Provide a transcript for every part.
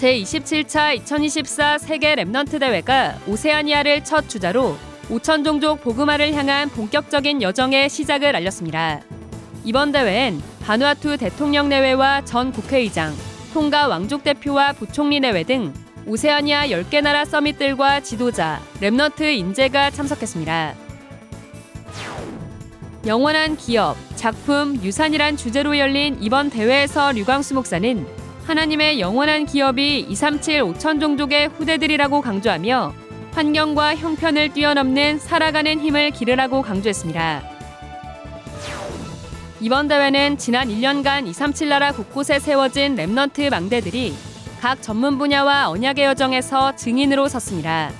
제27차 2024 세계 랩넌트 대회가 오세아니아를 첫 주자로 5천 종족 보그마를 향한 본격적인 여정의 시작을 알렸습니다. 이번 대회엔 바누아투 대통령 내외와 전 국회의장, 통가 왕족 대표와 부총리 내외 등 오세아니아 10개 나라 서밋들과 지도자, 랩넌트 인재가 참석했습니다. 영원한 기업, 작품, 유산이란 주제로 열린 이번 대회에서 류광수 목사는 하나님의 영원한 기업이 237 5천 종족의 후대들이라고 강조하며 환경과 형편을 뛰어넘는 살아가는 힘을 기르라고 강조했습니다. 이번 대회는 지난 1년간 237 나라 곳곳에 세워진 랩넌트 망대들이 각 전문 분야와 언약의 여정에서 증인으로 섰습니다.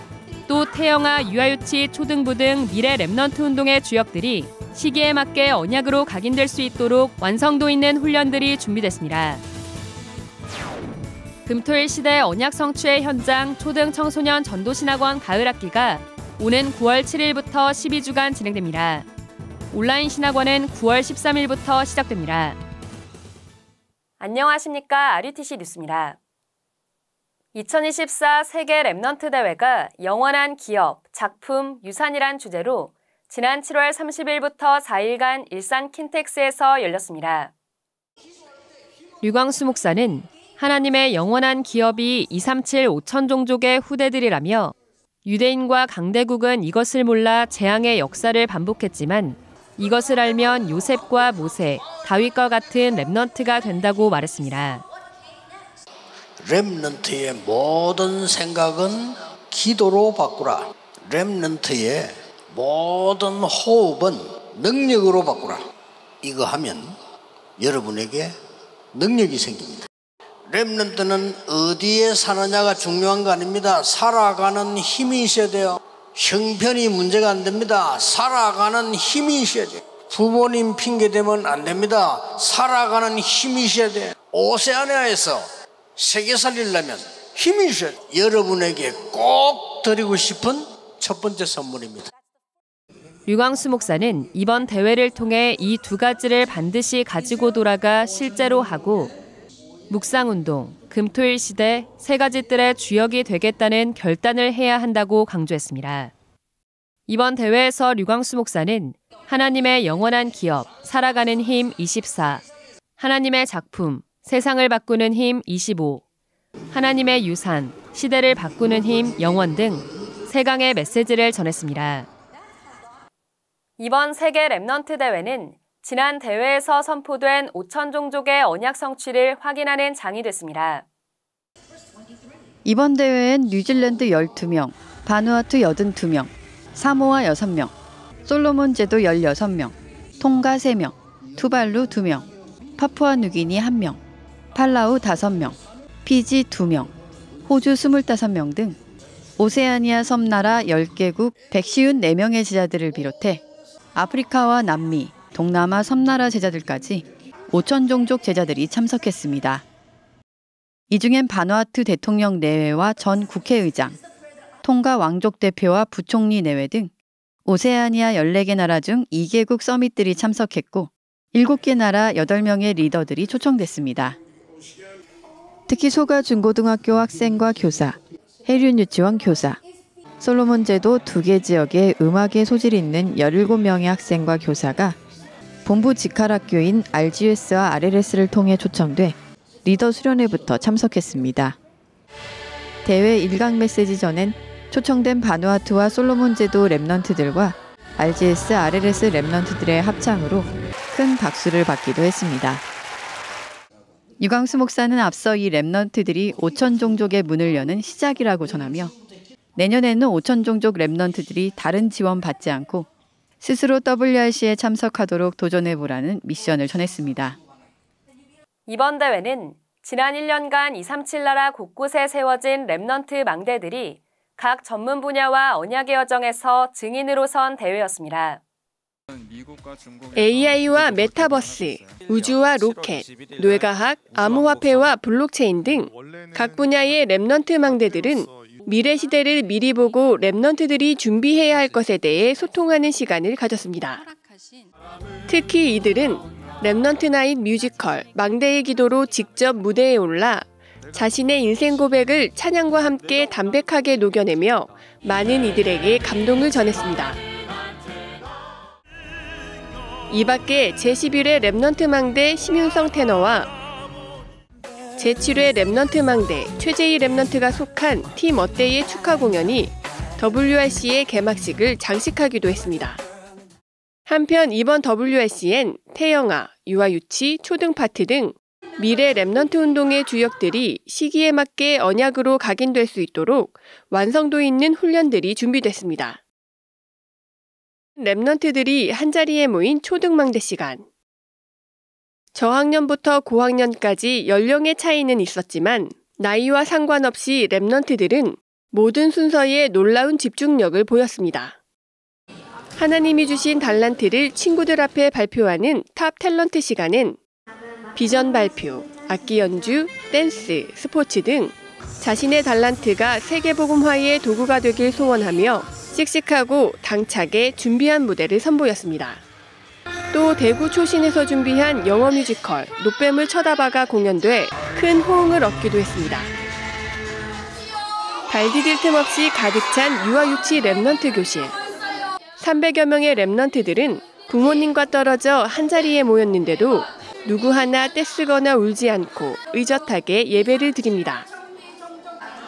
또 태영아, 유아유치, 초등부 등 미래 랩넌트 운동의 주역들이 시기에 맞게 언약으로 각인될 수 있도록 완성도 있는 훈련들이 준비됐습니다. 금토일 시대 언약 성취의 현장 초등 청소년 전도신학원 가을학기가 오는 9월 7일부터 12주간 진행됩니다. 온라인 신학원은 9월 13일부터 시작됩니다. 안녕하십니까. RUTC 뉴스입니다. 2024 세계 랩넌트 대회가 영원한 기업, 작품, 유산이란 주제로 지난 7월 30일부터 4일간 일산 킨텍스에서 열렸습니다. 류광수 목사는 하나님의 영원한 기업이 237 5천 종족의 후대들이라며 유대인과 강대국은 이것을 몰라 재앙의 역사를 반복했지만 이것을 알면 요셉과 모세, 다윗과 같은 랩넌트가 된다고 말했습니다. 랩넌트의 모든 생각은 기도로 바꾸라. 랩넌트의 모든 호흡은 능력으로 바꾸라. 이거 하면 여러분에게 능력이 생깁니다. 랩넌트는 어디에 사느냐가 중요한 거 아닙니다. 살아가는 힘이 있어야 돼요. 형편이 문제가 안 됩니다. 살아가는 힘이 있어야 돼요. 부모님 핑계 대면 안 됩니다. 살아가는 힘이 있어야 돼요. 오세아니아에서 세계 살리려면 힘이 있어야 돼요. 여러분에게 꼭 드리고 싶은 첫 번째 선물입니다. 류광수 목사는 이번 대회를 통해 이 두 가지를 반드시 가지고 돌아가 실제로 하고 묵상운동, 금토일 시대 세 가지 뜰의 주역이 되겠다는 결단을 해야 한다고 강조했습니다. 이번 대회에서 류광수 목사는 하나님의 영원한 기업, 살아가는 힘 24, 하나님의 작품, 세상을 바꾸는 힘 25, 하나님의 유산, 시대를 바꾸는 힘 영원 등 세 강의 메시지를 전했습니다. 이번 세계 랩넌트 대회는 지난 대회에서 선포된 5천 종족의 언약 성취를 확인하는 장이 됐습니다. 이번 대회엔 뉴질랜드 12명, 바누아투 82명, 사모아 6명, 솔로몬 제도 16명, 통가 3명, 투발루 2명, 파푸아뉴기니 1명, 팔라우 5명, 피지 2명, 호주 25명 등 오세아니아 섬나라 10개국 154명의 제자들을 비롯해 아프리카와 남미, 동남아 섬나라 제자들까지 5천 종족 제자들이 참석했습니다. 이 중엔 바누아투 대통령 내외와 전 국회의장, 통가 왕족 대표와 부총리 내외 등 오세아니아 14개 나라 중 2개국 서밋들이 참석했고 7개 나라 8명의 리더들이 초청됐습니다. 특히 소가 중고등학교 학생과 교사, 해륜 유치원 교사, 솔로몬 제도 2개 지역에 음악에 소질이 있는 17명의 학생과 교사가 본부 직할학교인 RGS와 RLS를 통해 초청돼 리더 수련회부터 참석했습니다. 대회 1강 메시지 전엔 초청된 바누아투와 솔로몬 제도 랩넌트들과 RGS, RLS 랩넌트들의 합창으로 큰 박수를 받기도 했습니다. 류광수 목사는 앞서 이 랩넌트들이 5천 종족의 문을 여는 시작이라고 전하며 내년에는 5천 종족 랩넌트들이 다른 지원 받지 않고 스스로 WRC에 참석하도록 도전해보라는 미션을 전했습니다. 이번 대회는 지난 1년간 237 나라 곳곳에 세워진 랩넌트 망대들이 각 전문 분야와 언약의 여정에서 증인으로 선 대회였습니다. AI와 메타버스, 우주와 로켓, 뇌과학, 암호화폐와 블록체인 등 각 분야의 랩넌트 망대들은 미래 시대를 미리 보고 랩넌트들이 준비해야 할 것에 대해 소통하는 시간을 가졌습니다. 특히 이들은 랩넌트 나잇 뮤지컬 망대의 기도로 직접 무대에 올라 자신의 인생 고백을 찬양과 함께 담백하게 녹여내며 많은 이들에게 감동을 전했습니다. 이 밖에 제11회 랩넌트 망대 심윤성 테너와 제7회 랩넌트 망대 최재희 랩넌트가 속한 팀 어때이의 축하 공연이 WRC의 개막식을 장식하기도 했습니다. 한편 이번 WRC엔 태영아, 유아유치, 초등 파트 등 미래 랩넌트 운동의 주역들이 시기에 맞게 언약으로 각인될 수 있도록 완성도 있는 훈련들이 준비됐습니다. 랩넌트들이 한자리에 모인 초등망대 시간. 저학년부터 고학년까지 연령의 차이는 있었지만 나이와 상관없이 랩넌트들은 모든 순서에 놀라운 집중력을 보였습니다. 하나님이 주신 달란트를 친구들 앞에 발표하는 탑 탤런트 시간은 비전 발표, 악기 연주, 댄스, 스포츠 등 자신의 달란트가 세계복음화의 도구가 되길 소원하며 씩씩하고 당차게 준비한 무대를 선보였습니다. 또 대구 초신에서 준비한 영어 뮤지컬 노뱀을 쳐다봐가 공연돼 큰 호응을 얻기도 했습니다. 발 디딜 틈 없이 가득 찬 유아유치 랩넌트 교실. 300여 명의 랩넌트들은 부모님과 떨어져 한자리에 모였는데도 누구 하나 떼쓰거나 울지 않고 의젓하게 예배를 드립니다.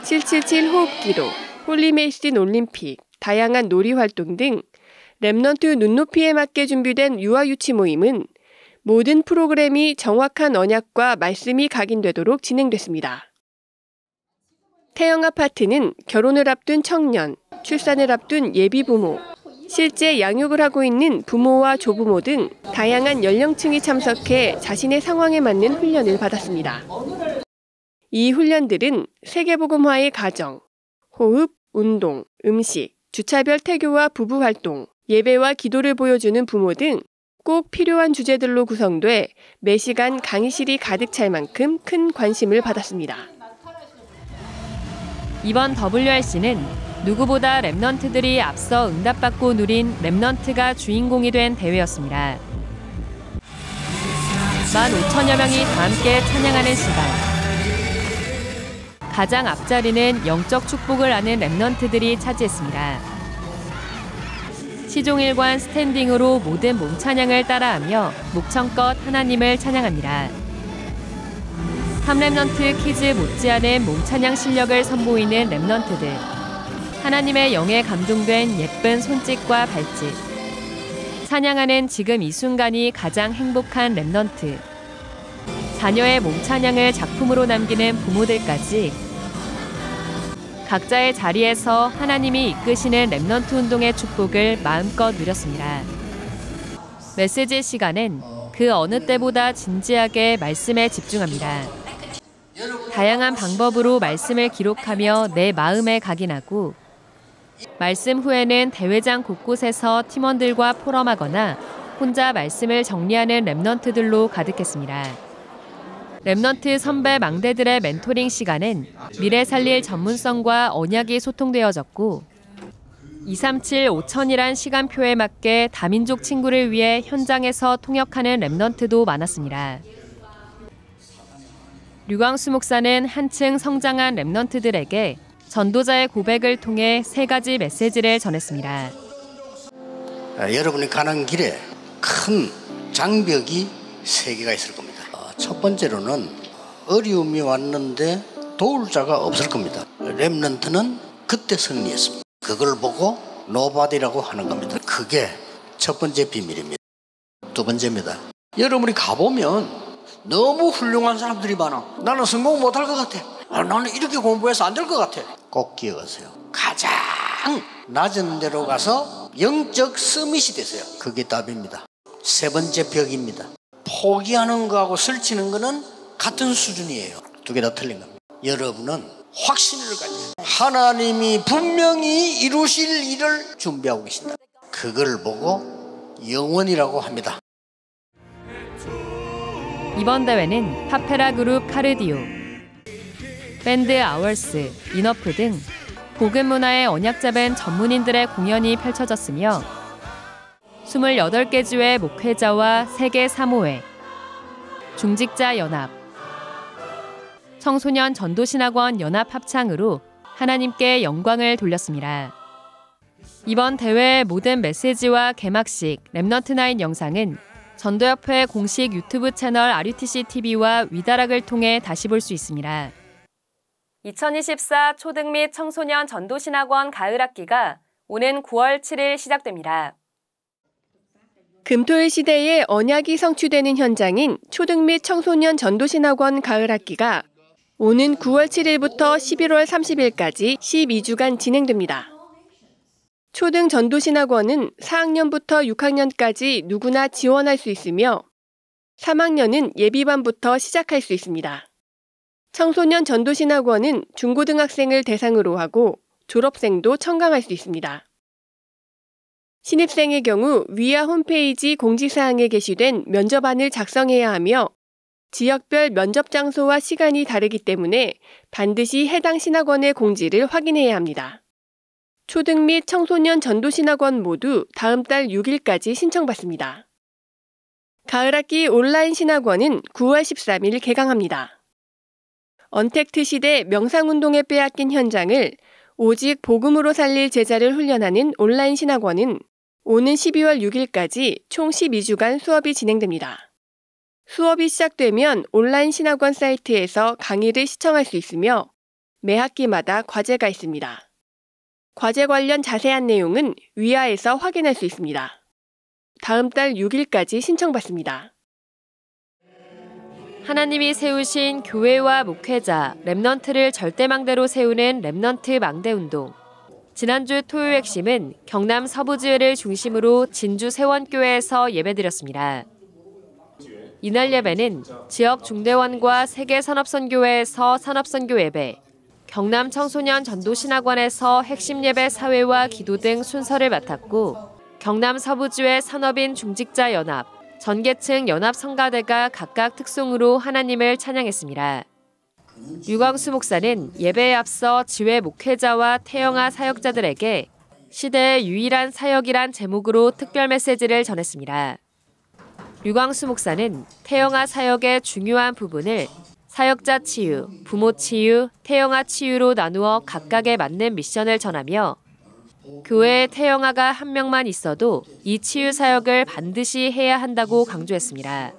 777 호흡기도, 홀리메이슨 올림픽, 다양한 놀이 활동 등 랩넌트 눈높이에 맞게 준비된 유아유치 모임은 모든 프로그램이 정확한 언약과 말씀이 각인되도록 진행됐습니다. 태영아 파트는 결혼을 앞둔 청년, 출산을 앞둔 예비 부모, 실제 양육을 하고 있는 부모와 조부모 등 다양한 연령층이 참석해 자신의 상황에 맞는 훈련을 받았습니다. 이 훈련들은 세계복음화의 가정, 호흡, 운동, 음식, 주차별 태교와 부부 활동, 예배와 기도를 보여주는 부모 등 꼭 필요한 주제들로 구성돼 매시간 강의실이 가득 찰 만큼 큰 관심을 받았습니다. 이번 WRC는 누구보다 랩넌트들이 앞서 응답받고 누린 랩넌트가 주인공이 된 대회였습니다. 15,000여 명이 다 함께 찬양하는 시간. 가장 앞자리는 영적 축복을 아는 랩넌트들이 차지했습니다. 시종일관 스탠딩으로 모든 몸찬양을 따라하며 목청껏 하나님을 찬양합니다. 탑랩넌트 키즈 못지않은 몸찬양 실력을 선보이는 랩넌트들. 하나님의 영에 감동된 예쁜 손짓과 발짓. 찬양하는 지금 이 순간이 가장 행복한 랩넌트. 자녀의 몸찬양을 작품으로 남기는 부모들까지 각자의 자리에서 하나님이 이끄시는 랩넌트 운동의 축복을 마음껏 누렸습니다. 메시지 시간은 그 어느 때보다 진지하게 말씀에 집중합니다. 다양한 방법으로 말씀을 기록하며 내 마음에 각인하고 말씀 후에는 대회장 곳곳에서 팀원들과 포럼하거나 혼자 말씀을 정리하는 랩넌트들로 가득했습니다. 랩넌트 선배 망대들의 멘토링 시간은 미래 살릴 전문성과 언약이 소통되어졌고 237 5000이란 시간표에 맞게 다민족 친구를 위해 현장에서 통역하는 랩넌트도 많았습니다. 류광수 목사는 한층 성장한 랩넌트들에게 전도자의 고백을 통해 3가지 메시지를 전했습니다. 여러분이 가는 길에 큰 장벽이 3개가 있을 겁니다. 첫 번째로는 어려움이 왔는데 도울 자가 없을 겁니다. 랩넌트는 그때 승리했습니다. 그걸 보고 노바디라고 하는 겁니다. 그게 첫 번째 비밀입니다. 두 번째입니다. 여러분이 가보면 너무 훌륭한 사람들이 많아. 나는 성공 못할 것 같아. 나는 이렇게 공부해서 안 될 것 같아. 꼭 기억하세요. 가장 낮은 데로 가서 영적 서밋이 되세요. 그게 답입니다. 세 번째 벽입니다. 포기하는 거하고 설치는 거는 같은 수준이에요. 두 개 다 틀린 겁니다. 여러분은 확신을 가지세요. 하나님이 분명히 이루실 일을 준비하고 계신다. 그걸 보고 영원이라고 합니다. 이번 대회는 파페라 그룹 카르디오, 밴드 아월스, 이너프 등 복음 문화에 언약 잡은 전문인들의 공연이 펼쳐졌으며 28개 주의 목회자와 세계 사모회, 중직자 연합, 청소년 전도신학원 연합 합창으로 하나님께 영광을 돌렸습니다. 이번 대회의 모든 메시지와 개막식 렘넌트9 영상은 전도협회 공식 유튜브 채널 RUTC TV와 위다락을 통해 다시 볼 수 있습니다. 2024 초등 및 청소년 전도신학원 가을학기가 오는 9월 7일 시작됩니다. 금토일 시대에 언약이 성취되는 현장인 초등 및 청소년 전도신학원 가을학기가 오는 9월 7일부터 11월 30일까지 12주간 진행됩니다. 초등 전도신학원은 4학년부터 6학년까지 누구나 지원할 수 있으며 3학년은 예비반부터 시작할 수 있습니다. 청소년 전도신학원은 중고등학생을 대상으로 하고 졸업생도 청강할 수 있습니다. 신입생의 경우 위아 홈페이지 공지사항에 게시된 면접안을 작성해야 하며 지역별 면접 장소와 시간이 다르기 때문에 반드시 해당 신학원의 공지를 확인해야 합니다. 초등 및 청소년 전도신학원 모두 다음 달 6일까지 신청받습니다. 가을학기 온라인 신학원은 9월 13일 개강합니다. 언택트 시대 명상운동에 빼앗긴 현장을 오직 복음으로 살릴 제자를 훈련하는 온라인 신학원은 오는 12월 6일까지 총 12주간 수업이 진행됩니다. 수업이 시작되면 온라인 신학원 사이트에서 강의를 시청할 수 있으며 매 학기마다 과제가 있습니다. 과제 관련 자세한 내용은 위아에서 확인할 수 있습니다. 다음 달 6일까지 신청받습니다. 하나님이 세우신 교회와 목회자, 렘넌트를 절대망대로 세우는 렘넌트 망대운동. 지난주 토요일 핵심은 경남 서부지회를 중심으로 진주 세원교회에서 예배드렸습니다. 이날 예배는 지역 중대원과 세계산업선교회에서 산업선교 예배, 경남 청소년 전도신학원에서 핵심 예배 사회와 기도 등 순서를 맡았고 경남 서부지회 산업인 중직자 연합, 전계층 연합 성가대가 각각 특송으로 하나님을 찬양했습니다. 류광수 목사는 예배에 앞서 지회 목회자와 태영아 사역자들에게 시대의 유일한 사역이란 제목으로 특별 메시지를 전했습니다. 류광수 목사는 태영아 사역의 중요한 부분을 사역자 치유, 부모 치유, 태영아 치유로 나누어 각각에 맞는 미션을 전하며 교회에 태영아가 한 명만 있어도 이 치유 사역을 반드시 해야 한다고 강조했습니다.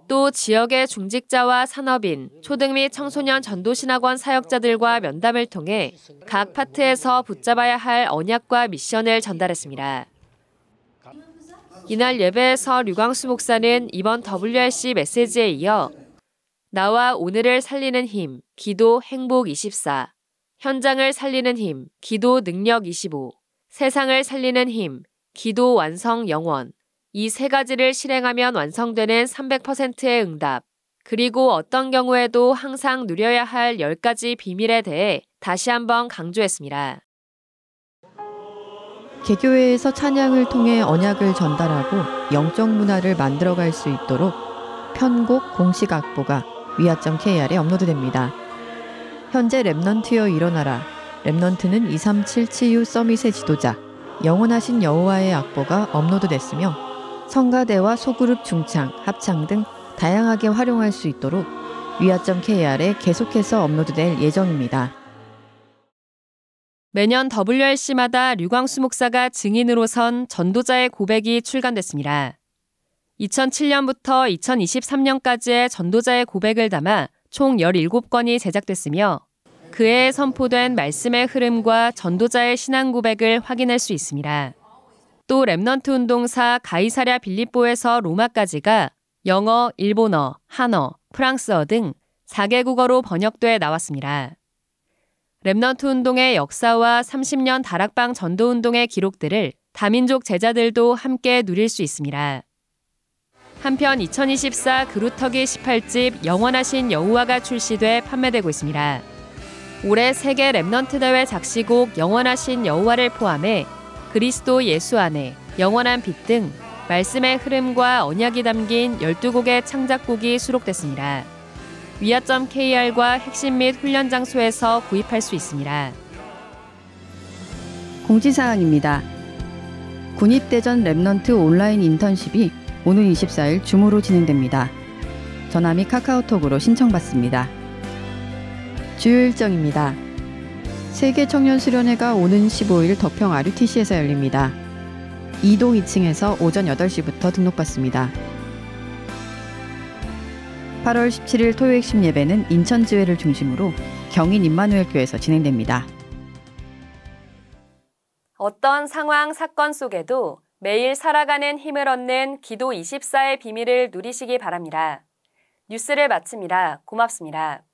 또 지역의 중직자와 산업인, 초등 및 청소년 전도신학원 사역자들과 면담을 통해 각 파트에서 붙잡아야 할 언약과 미션을 전달했습니다. 이날 예배에서 류광수 목사는 이번 WRC 메시지에 이어 나와 오늘을 살리는 힘, 기도 행복 24, 현장을 살리는 힘, 기도 능력 25, 세상을 살리는 힘, 기도 완성 영원, 이 세 가지를 실행하면 완성되는 300%의 응답, 그리고 어떤 경우에도 항상 누려야 할 10가지 비밀에 대해 다시 한번 강조했습니다. 개교회에서 찬양을 통해 언약을 전달하고 영적 문화를 만들어갈 수 있도록 편곡 공식 악보가 위아.kr에 업로드됩니다. 현재 렘넌트여 일어나라, 렘넌트는 237 치유 서밋의 지도자, 영원하신 여호와의 악보가 업로드됐으며 성가대와 소그룹 중창, 합창 등 다양하게 활용할 수 있도록 위아.kr에 계속해서 업로드될 예정입니다. 매년 WRC마다 류광수 목사가 증인으로 선 전도자의 고백이 출간됐습니다. 2007년부터 2023년까지의 전도자의 고백을 담아 총 17권이 제작됐으며 그해 선포된 말씀의 흐름과 전도자의 신앙 고백을 확인할 수 있습니다. 또 렘넌트 운동사 가이사랴 빌립보에서 로마까지가 영어, 일본어, 한어, 프랑스어 등 4개국어로 번역돼 나왔습니다. 렘넌트 운동의 역사와 30년 다락방 전도운동의 기록들을 다민족 제자들도 함께 누릴 수 있습니다. 한편 2024 그루터기 18집 영원하신 여호와가 출시돼 판매되고 있습니다. 올해 세계 렘넌트 대회 작시곡 영원하신 여호와를 포함해 그리스도 예수 안에, 영원한 빛 등 말씀의 흐름과 언약이 담긴 12곡의 창작곡이 수록됐습니다. 위아.kr과 핵심 및 훈련 장소에서 구입할 수 있습니다. 공지사항입니다. 군입대전 렘넌트 온라인 인턴십이 오는 24일 줌으로 진행됩니다. 전화 및 카카오톡으로 신청받습니다. 주요 일정입니다. 세계청년수련회가 오는 15일 덕평 RUTC에서 열립니다. 2동 2층에서 오전 8시부터 등록받습니다. 8월 17일 토요 핵심 예배는 인천지회를 중심으로 경인 임마누엘교회에서 진행됩니다. 어떤 상황, 사건 속에도 매일 살아가는 힘을 얻는 기도 24의 비밀을 누리시기 바랍니다. 뉴스를 마칩니다. 고맙습니다.